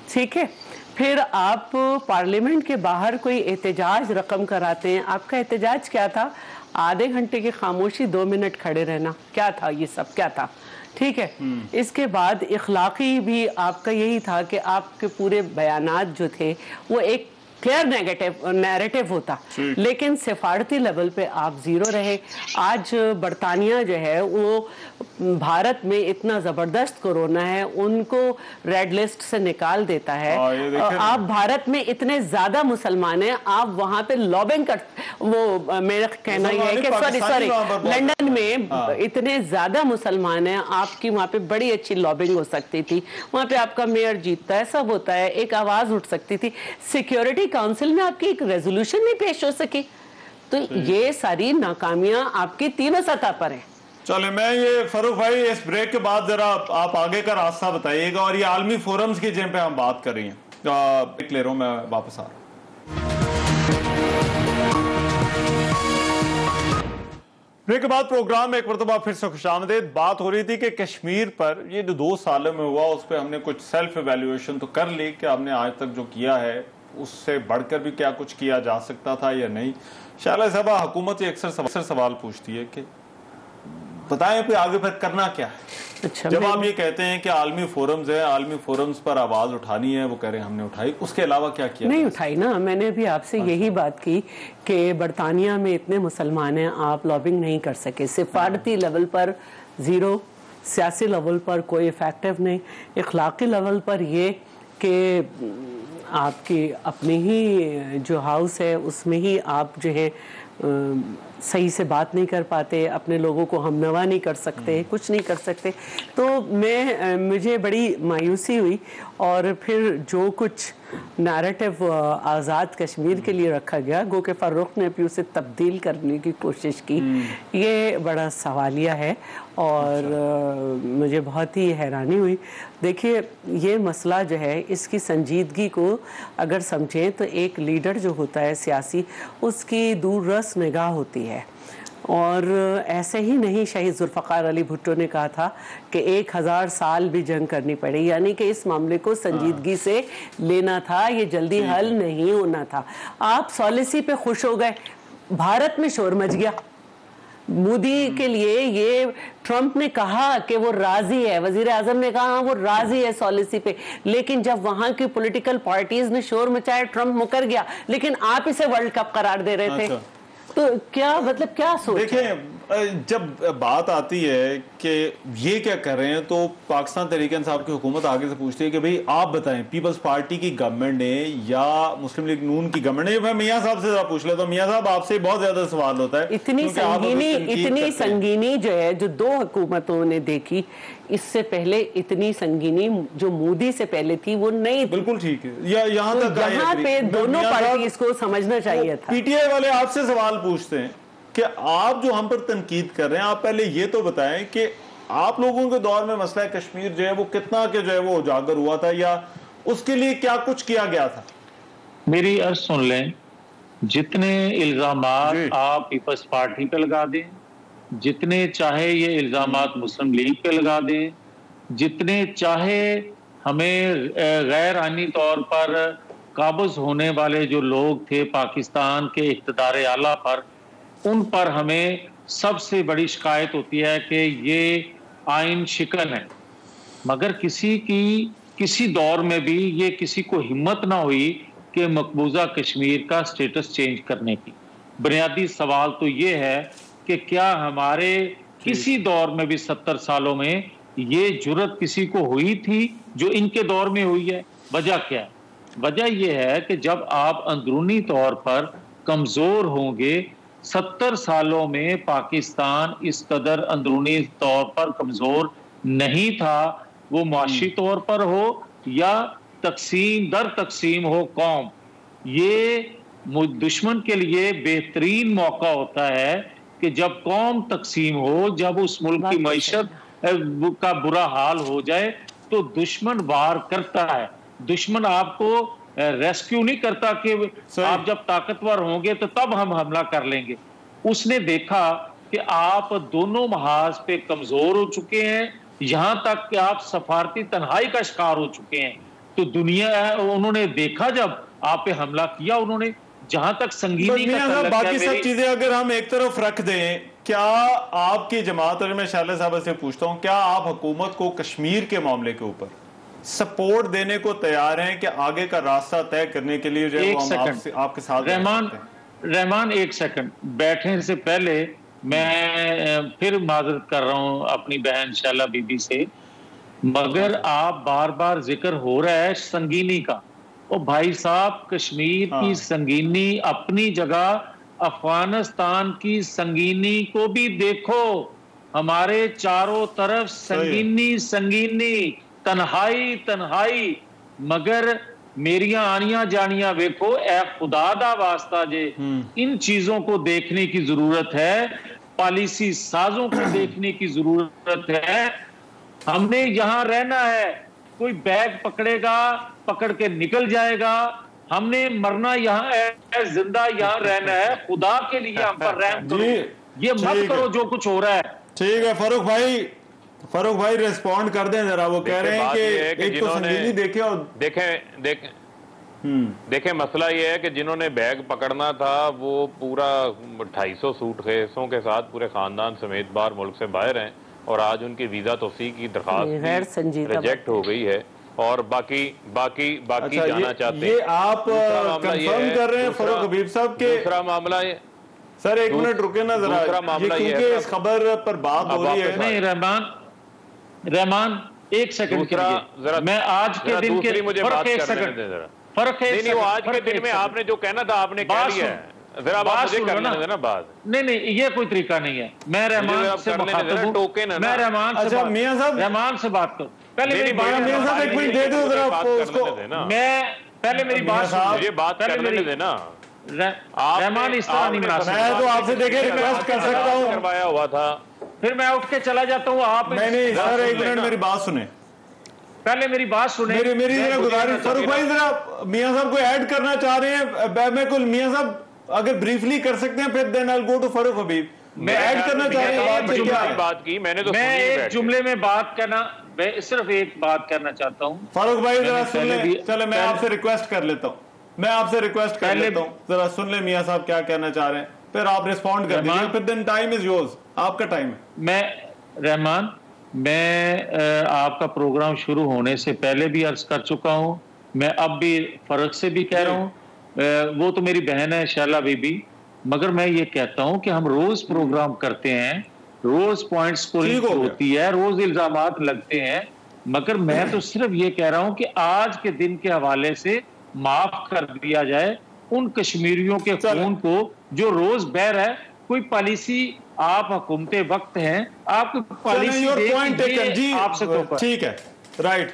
H: ठीक है, फिर आप पार्लियामेंट के बाहर कोई एहतजाज रकम कराते हैं। आपका एहतजाज क्या था? आधे घंटे की खामोशी, 2 मिनट खड़े रहना। क्या था ये सब, क्या था? ठीक है, इसके बाद इखलाकी भी आपका यही था कि आपके पूरे बयानात जो थे वो एक क्लियर नैरेटिव होता, लेकिन सिफारती लेवल पे आप जीरो रहे। आज बरतानिया जो है वो भारत में इतना जबरदस्त कोरोना है, उनको रेड लिस्ट से निकाल देता है। आप भारत में इतने ज्यादा मुसलमान हैं, आप वहां पे लॉबिंग कर, वो मेरा कहना यह है कि सॉरी लंदन में इतने ज्यादा मुसलमान हैं, आपकी वहां पे बड़ी अच्छी लॉबिंग हो सकती थी। वहां पे आपका मेयर जीतता है, सब होता है, एक आवाज उठ सकती थी। सिक्योरिटी काउंसिल में आपकी एक रेजोल्यूशन नहीं पेश हो सकी। तो ये सारी नाकामियां आपकी तीनों सतह पर है।
A: चले, मैं ये फरूक भाई, इस ब्रेक के बाद जरा आप आगे का रास्ता बताइएगा, और ये आलमी फोरम्स की जिन पे हम बात कर रही हैं, ब्रेक ले रहा हूं, मैं वापस आ रहा हूं। ब्रेक के बाद प्रोग्राम में एक मरतबा फिर से खुशामदीद। बात हो रही थी कि कश्मीर पर ये जो 2 सालों में हुआ, उस पर हमने कुछ सेल्फ एवेल्युएशन तो कर ली कि हमने आज तक जो किया है उससे बढ़कर भी क्या कुछ किया जा सकता था या नहीं। शाला साहबा, हुकूमत अक्सर सवाल पूछती है कि बताएं फिर आगे फिर करना क्या है। अच्छा, जब आप ये कहते हैं कि आलमी फोरम्स है, आलमी फोरम्स पर आवाज उठानी है, वो कह रहे हैं हमने उठाई, उसके अलावा क्या किया?
H: नहीं उठाई ना, मैंने भी आपसे यही बात की कि बरतानिया में इतने मुसलमान हैं, आप लॉबिंग नहीं कर सके। सिफारती लेवल पर जीरो, सियासी लेवल पर कोई इफेक्टिव नहीं, इखलाकी लेवल पर ये कि आपकी अपनी ही जो हाउस है उसमें ही आप जो है सही से बात नहीं कर पाते, अपने लोगों को हमनवा नहीं कर सकते, कुछ नहीं कर सकते। तो मुझे बड़ी मायूसी हुई, और फिर जो कुछ नैरेटिव आज़ाद कश्मीर के लिए रखा गया, गो के फ़ारूक ने भी उसे तब्दील करने की कोशिश की, ये बड़ा सवालिया है और मुझे बहुत ही हैरानी हुई। देखिए, ये मसला जो है, इसकी संजीदगी को अगर समझें तो एक लीडर जो होता है सियासी, उसकी दूररस निगाह होती है। और ऐसे ही नहीं, शहीद जुल्फ़िकार अली भुट्टो ने कहा था कि 1000 साल भी जंग करनी पड़ेगी, यानी कि इस मामले को संजीदगी से लेना था, ये जल्दी हल नहीं होना था। आप सॉलिसी पे खुश हो गए, भारत में शोर मच गया। मोदी के लिए ये ट्रंप ने कहा कि वो राजी है, वजीर आजम ने कहा वो राजी है सॉलिसी पे, लेकिन जब वहां की पॉलिटिकल पार्टीज ने शोर मचाया, ट्रंप मुकर गया, लेकिन आप इसे वर्ल्ड कप करार दे रहे थे। तो क्या मतलब, क्या सोच?
A: देखिए, जब बात आती है कि ये क्या कर रहे हैं, तो पाकिस्तान तहरीक इंसाफ की हुकूमत आगे से पूछती है कि भाई आप बताएं, पीपल्स पार्टी की गवर्नमेंट ने या मुस्लिम लीग नून की गवर्नमेंट ने, मैं मियां साहब से पूछ लेता हूं। मियां साहब, आपसे बहुत ज्यादा सवाल होता है।
H: इतनी संगीनी जो है, जो 2 हुकूमतों ने देखी, इससे पहले इतनी संगीनी जो मोदी से पहले थी वो नहीं थी।
A: बिल्कुल ठीक है, या यहाँ तक
H: यहाँ पे दोनों पार्टी इसको समझना चाहिए था।
A: पीटीआई वाले आपसे सवाल पूछते हैं कि आप जो हम पर तनकीद कर रहे हैं, आप पहले ये तो बताएं कि आप लोगों के दौर में मसला कश्मीर जो है वो कितना के जो है वो उजागर हुआ था, या उसके लिए क्या कुछ किया गया था?
G: मेरी अर्ज सुन लें, जितने इल्जामात आप पीपल्स पार्टी पे लगा दें, जितने चाहे ये इल्जामात मुस्लिम लीग पे लगा दें, जितने चाहे हमें गैर आईनी तौर पर काबूज होने वाले जो लोग थे पाकिस्तान के इक़्तिदार आला पर, उन पर हमें सबसे बड़ी शिकायत होती है कि ये आइन शिकन है। मगर किसी दौर में भी ये किसी को हिम्मत ना हुई कि मकबूजा कश्मीर का स्टेटस चेंज करने की। बुनियादी सवाल तो ये है कि क्या हमारे किसी दौर में भी 70 सालों में ये जुर्रत किसी को हुई थी जो इनके दौर में हुई है? वजह क्या है? वजह यह है कि जब आप अंदरूनी तौर पर कमजोर होंगे, 70 सालों में पाकिस्तान इस कदर अंदरूनी तौर पर कमजोर नहीं था, वो मुआशी तौर पर हो या तकसीम दर तकसीम हो कौम। ये दुश्मन के लिए बेहतरीन मौका होता है कि जब कौम तकसीम हो, जब उस मुल्क की मईशत का बुरा हाल हो जाए तो दुश्मन वार करता है। दुश्मन आपको रेस्क्यू नहीं करता कि आप जब ताकतवर होंगे तो तब हम हमला कर लेंगे। उसने देखा कि आप दोनों महाज पे कमजोर हो चुके हैं, यहां तक कि आप सफारती तन्हाई का शिकार हो चुके हैं। तो दुनिया, उन्होंने देखा जब आप पे हमला किया, उन्होंने जहां तक संगीनी का
A: बाकी सब चीजें अगर हम एक तरफ रख दें, क्या आपकी जमात, और मैं शाले साहब से पूछता हूं, क्या आप हुकूमत को कश्मीर के मामले के ऊपर सपोर्ट देने को तैयार हैं कि आगे का रास्ता तय करने के लिए जो है वो हम आपके साथ?
G: रहमान एक सेकंड, बैठने से पहले मैं फिर माजरत कर रहा हूं अपनी बहन शाला बीबी से, मगर आप बार बार जिक्र हो रहा है संगीनी का। ओ भाई साहब, कश्मीर की संगीनी अपनी जगह, अफगानिस्तान की संगीनी को भी देखो। हमारे चारों तरफ संगीनी संगीनी, तन्हाई तन्हाई, मगर मेरिया आनियां जानियां वेखो, ए खुदा दा वास्ता जे इन चीजों को देखने की जरूरत है, पॉलिसी साजों को देखने की जरूरत है। हमने यहां रहना है, कोई बैग पकड़ेगा, पकड़ के निकल जाएगा। हमने मरना यहाँ है, जिंदा यहाँ रहना है। खुदा के लिए हम पर रहम करो, ये मत करो जो कुछ हो रहा है।
A: ठीक है फारूक भाई रिस्पॉन्ड कर दें जरा। वो कह रहे हैं कि एक तो संगीनी देखे और
I: देखें मसला ये है कि जिन्होंने बैग पकड़ना था वो पूरा 250 सूटकेसों के साथ पूरे खानदान समेत बाहर मुल्क से बाहर हैं, और आज उनकी वीजा तौसीक की दरखास्त रिजेक्ट हो गई है, और बाकी जाना चाहते हैं।
A: ये आप कंफर्म कर रहे हैं फारूक हबीब साहब के?
I: दूसरा मामला ये,
A: सर एक मिनट रुके ना जरा, क्योंकि इस खबर पर बात हो रही है।
G: नहीं रहमान एक सेकंड, मैं आज के दिन के
I: मुझे बात करने दे जरा।
G: फर्क है
I: नहीं, वो आज के दिन में आपने जो कहना था आपने कह दिया है, जरा बात मुझे करने देना बात।
G: नहीं, ये कोई तरीका नहीं है। मैं रहमान से मुखातिब हूं, मैं रहमान से,
A: मियां साहब
G: रहमान से बात करो। पहले
A: मेरी बात, मियां साहब एक मिनट दे दो जरा उसको।
G: मैं पहले मेरी बात सुन,
I: ये बात करने देना।
G: रहमान इस तरह नहीं बना सकता।
A: मैं तो आपसे देखे रिक्वेस्ट कर सकता हूं,
I: करवाया हुआ था,
G: फिर मैं उठ के चला जाता हूं। आप
A: नहीं सर एक मिनट मेरी बात सुने,
G: पहले मेरी बात सुने।
A: मेरी जरा गुजारिश, फारूक भाई जरा मियां साहब को ऐड करना चाह रहे हैं। मैं कुल मियां साहब अगर ब्रीफली कर सकते हैं, फिर then I will go to Farooq Habib. मैं ऐड करना चाह रहे हैं
I: बात की मैंने तो,
G: मैं एक जुमले में बात करना, मैं सिर्फ एक बात करना चाहता हूं।
A: फारूक भाई जरा सुन ले, चले मैं आपसे रिक्वेस्ट कर लेता हूं, जरा सुन ले मियां साहब क्या कहना चाह रहे हैं, फिर आप रिस्पॉन्ड कर दीजिए, फिर देन टाइम इज योर्स, आपका टाइम है।
G: मैं आपका प्रोग्राम शुरू होने से पहले भी अर्ज कर चुका हूं, मैं अब भी फर्क से भी कह रहा हूं, वो तो मेरी बहन है शाला बीबी, मगर मैं ये कहता हूं कि हम रोज प्रोग्राम करते हैं, रोज पॉइंट स्कोरिंग होती है, रोज इल्जामात लगते हैं, मगर मैं तो सिर्फ ये कह रहा हूं कि आज के दिन के हवाले से माफ कर दिया जाए उन कश्मीरियों के खून को जो रोज बह रहा है। कोई पॉलिसी, आप हुकूमते वक्त हैं, आपको पॉलिसी आपसे तो
A: ठीक है, राइट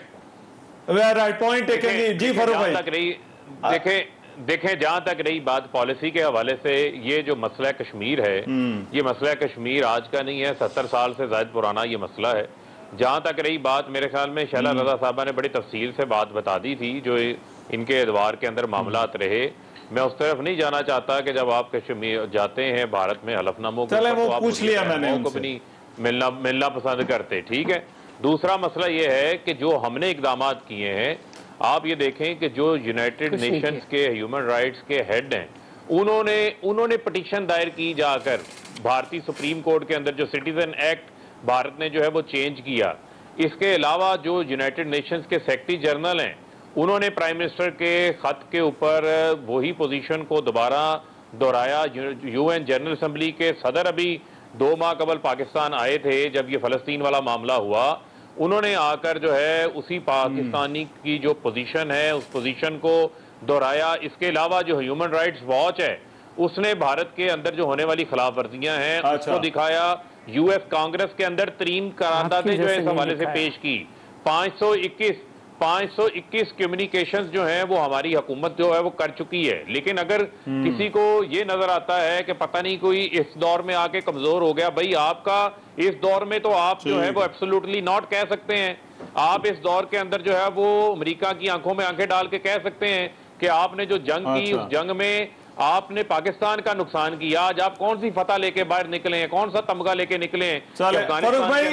A: पॉइंट टेकन जी फारूक भाई।
I: देखें जहां तक रही बात पॉलिसी के हवाले से, ये जो मसला कश्मीर है, ये मसला कश्मीर आज का नहीं है, 70 साल से ज्यादा पुराना ये मसला है। जहां तक रही बात, मेरे ख्याल में शैला रजा साहबा ने बड़ी तफसील से बात बता दी थी जो इनके एतवार के अंदर मामलात रहे। मैं उस तरफ नहीं जाना चाहता कि जब आप कश्मीर जाते हैं भारत में हलफनामों को,
A: वो पूछ लिया मैंने
I: को भी मिलना पसंद करते। ठीक है, दूसरा मसला ये है कि जो हमने इकदाम किए हैं, आप ये देखें कि जो यूनाइटेड नेशंस के ह्यूमन राइट्स के हेड हैं, उन्होंने पिटीशन दायर की जाकर भारतीय सुप्रीम कोर्ट के अंदर, जो सिटीजन एक्ट भारत ने जो है वो चेंज किया। इसके अलावा जो यूनाइटेड नेशंस के सेक्रेटरी जनरल हैं, उन्होंने प्राइम मिनिस्टर के खत के ऊपर वही पोजीशन को दोबारा दोहराया। यूएन जनरल असेंबली के सदर अभी 2 माह कबल पाकिस्तान आए थे, जब ये फलस्तीन वाला मामला हुआ, उन्होंने आकर जो है उसी पाकिस्तानी की जो पोजीशन है उस पोजीशन को दोहराया। इसके अलावा जो ह्यूमन राइट्स वॉच है उसने भारत के अंदर जो होने वाली खिलाफ वर्जियां हैं उसको दिखाया। यूएस कांग्रेस के अंदर 3 करारदादें जो है इस हवाले से पेश की। 521 कम्युनिकेशंस जो हैं वो हमारी हुकूमत जो है वो कर चुकी है। लेकिन अगर किसी को ये नजर आता है कि पता नहीं कोई इस दौर में आके कमजोर हो गया, भाई आपका इस दौर में तो आप जो है वो एब्सोल्युटली नॉट कह सकते हैं। आप इस दौर के अंदर जो है वो अमेरिका की आंखों में आंखें डाल के कह सकते हैं कि आपने जो जंग की उस जंग में आपने पाकिस्तान का नुकसान किया। आज आप कौन सी फतह लेके बाहर निकले हैं, कौन सा तमगा लेके निकले हैं?
A: फारूक भाई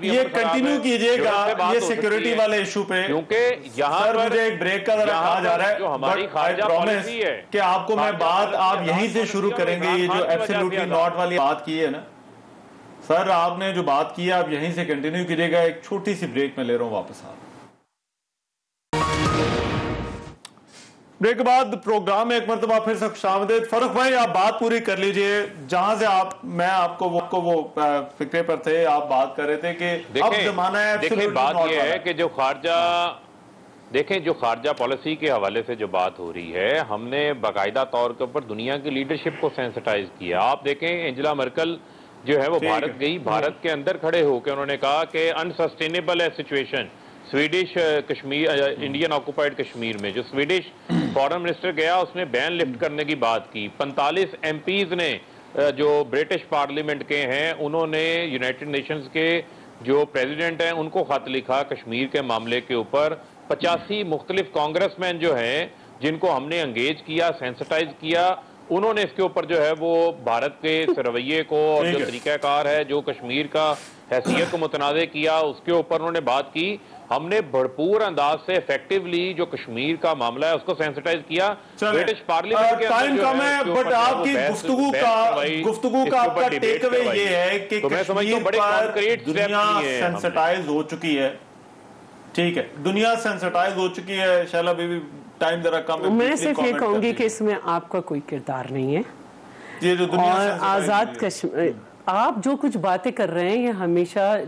A: ये कंटिन्यू कीजिएगा ये सिक्योरिटी वाले इशू पे,
I: क्योंकि यहाँ पर
A: मुझे एक ब्रेक का जरा कहा जा रहा है,
I: जो हमारी खारजा पॉलिसी है
A: कि आपको मैं बात आप यहीं से शुरू करेंगे। ये जो एब्सोल्युटली नॉट वाली बात की है ना सर, आपने जो बात की है आप यहीं से कंटिन्यू कीजिएगा। एक छोटी सी ब्रेक में ले रहा हूं, वापस आ ब्रेक के बाद प्रोग्राम में एक मरतबा फिर से खुशामदीद। फरूक भाई आप बात पूरी कर लीजिए जहां से मैं आपको वो फिक्रे पर थे, आप बात कर रहे थे कि अब जमाना है।
I: देखिए बात यह है कि जो खारजा पॉलिसी के हवाले से जो बात हो रही है, हमने बाकायदा तौर के ऊपर दुनिया की लीडरशिप को सेंसिटाइज किया। आप देखें एंजेला मर्केल जो है वो भारत गई, भारत के अंदर खड़े होकर उन्होंने कहा कि अनसस्टेनेबल है situation Swedish Kashmir Indian occupied Kashmir में। जो स्वीडिश फॉरेन मिनिस्टर गया उसने बैन लिफ्ट करने की बात की। 45 एमपीज ने जो ब्रिटिश पार्लियामेंट के हैं उन्होंने यूनाइटेड नेशंस के जो प्रेसिडेंट हैं उनको खत लिखा कश्मीर के मामले के ऊपर। 85 मुख्तलिफ कांग्रेसमैन जो हैं जिनको हमने एंगेज किया, सेंसिटाइज किया, उन्होंने इसके ऊपर जो है वो भारत के इस रवैये को और जो तरीकाकार है जो कश्मीर का हैसियत को मुतनाज़े किया उसके ऊपर उन्होंने बात की। हमने भरपूर अंदाज से इफेक्टिवली जो कश्मीर का मामला है उसको सेंसिटाइज किया। ब्रिटिश पार्लियामेंट के
A: टाइम कम है बट आपकी गुफ्तगू का आपका टेक अवे ये है कि कश्मीर पर दुनिया सेंसिटाइज हो चुकी है। ठीक है, दुनिया सेंसिटाइज हो चुकी है। शैला बेबी टाइम जरा कम है,
H: मैं सिर्फ ये कहूंगी कि इसमें आपका कोई किरदार नहीं है।
A: ये जो दुनिया
H: और आजाद कश्मीर आप जो कुछ बातें कर रहे हैं ये हमेशा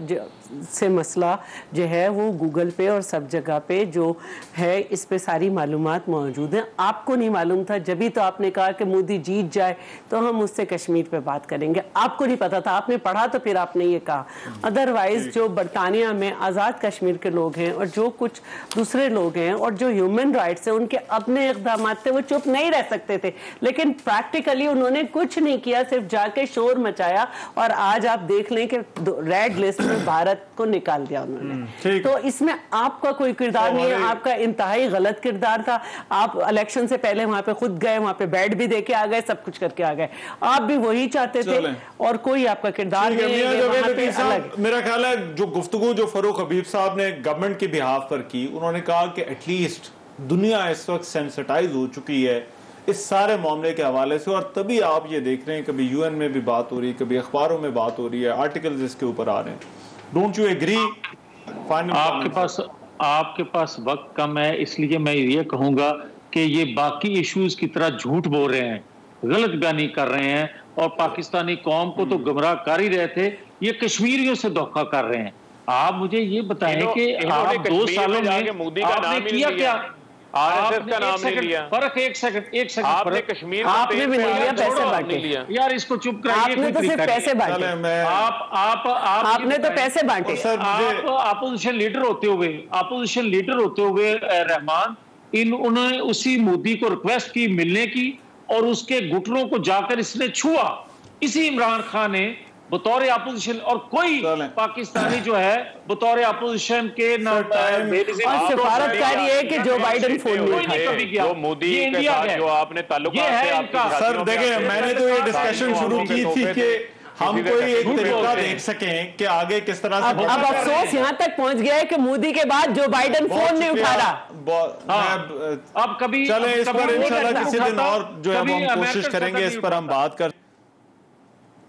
H: से मसला जो है वो गूगल पे और सब जगह पे जो है इस पे सारी मालूमात मौजूद हैं। आपको नहीं मालूम था, जब भी तो आपने कहा कि मोदी जीत जाए तो हम उससे कश्मीर पे बात करेंगे। आपको नहीं पता था, आपने पढ़ा तो फिर आपने ये कहा। अदरवाइज जो बरतानिया में आज़ाद कश्मीर के लोग हैं और जो कुछ दूसरे लोग हैं और जो ह्यूमन राइट्स हैं उनके अपने इक़दाम थे, वो चुप नहीं रह सकते थे। लेकिन प्रैक्टिकली उन्होंने कुछ नहीं किया, सिर्फ जाके शोर मचाया और आज आप देख लें कि रेड लिस्ट में भारत को निकाल दिया उन्होंने। तो इसमें आपका कोई किरदार नहीं है, आपका इंतहाई गलत किरदार था। आप इलेक्शन से पहले वहां पे खुद गए, वहां पे बैट भी देके आ गए, सब कुछ करके आ गए। आप भी वही चाहते थे और कोई आपका किरदार नहीं है।
A: मेरा ख्याल है जो गुफ्तगू जो फरूक हबीब साहब ने गवर्नमेंट के बिहाफ पर की, उन्होंने कहा कि एटलीस्ट दुनिया इस वक्त सेंसिटाइज हो चुकी है इस सारे मामले के हवाले से। और तभी आप ये देख रहे हैं कभी यूएन में भी बात हो रही है, कभी अखबारों में बात हो रही है, आर्टिकल्स इसके ऊपर आ रहे हैं। Don't you agree?
G: आपके पास वक्त कम है, इसलिए मैं ये कहूंगा कि ये बाकी इश्यूज की तरह झूठ बोल रहे हैं, गलत बयानी कर रहे हैं और पाकिस्तानी कौम को तो गुमराह कर ही रहे थे, ये कश्मीरियों से धोखा कर रहे हैं। आप मुझे ये बताएं कि आप 2 सालों में आपने किया क्या?
I: आरएसएस का नाम नहीं लिया।
G: फर्क एक सेकंड
I: आपने कश्मीर
H: आपने भी नहीं लिया, पैसे बांटे
G: यार, इसको चुप कराइए।
H: आपने तो सिर्फ पैसे बांटे। आपने तो पैसे बांटे।
G: आप अपोजिशन लीडर होते हुए रहमान उन्होंने उसी मोदी को रिक्वेस्ट की मिलने की और उसके घुटनों को जाकर इसने छुआ। इसी इमरान खान ने बतौर अपोजिशन और कोई पाकिस्तानी जो है बतौर अपोजिशन के
H: सिफारतकारी है कि जो बाइडेन फोन नहीं
I: जो मोदी के साथ जो आपने ताल्लुकात
A: सर देखें, मैंने तो ये डिस्कशन शुरू की थी कि हम कोई एक तरीका देख सकें कि आगे किस तरह से।
H: अब अफसोस यहाँ तक पहुंच गया है कि मोदी के बाद जो बाइडेन फोन नहीं उठा रहा।
G: अब कभी
A: चले इस पर इंशाल्लाह किसी दिन और जो है हम कोशिश करेंगे, इस पर हम बात कर।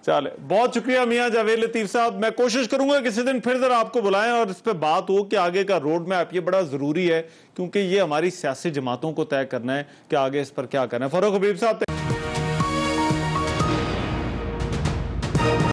A: चले, बहुत शुक्रिया मियां जावेद लतीफ साहब। मैं कोशिश करूंगा किसी दिन फिर जरा आपको बुलाएं और इस पे बात हो कि आगे का रोड मैप ये बड़ा जरूरी है, क्योंकि ये हमारी सियासी जमातों को तय करना है कि आगे इस पर क्या करना है। फरूक हबीब साहब।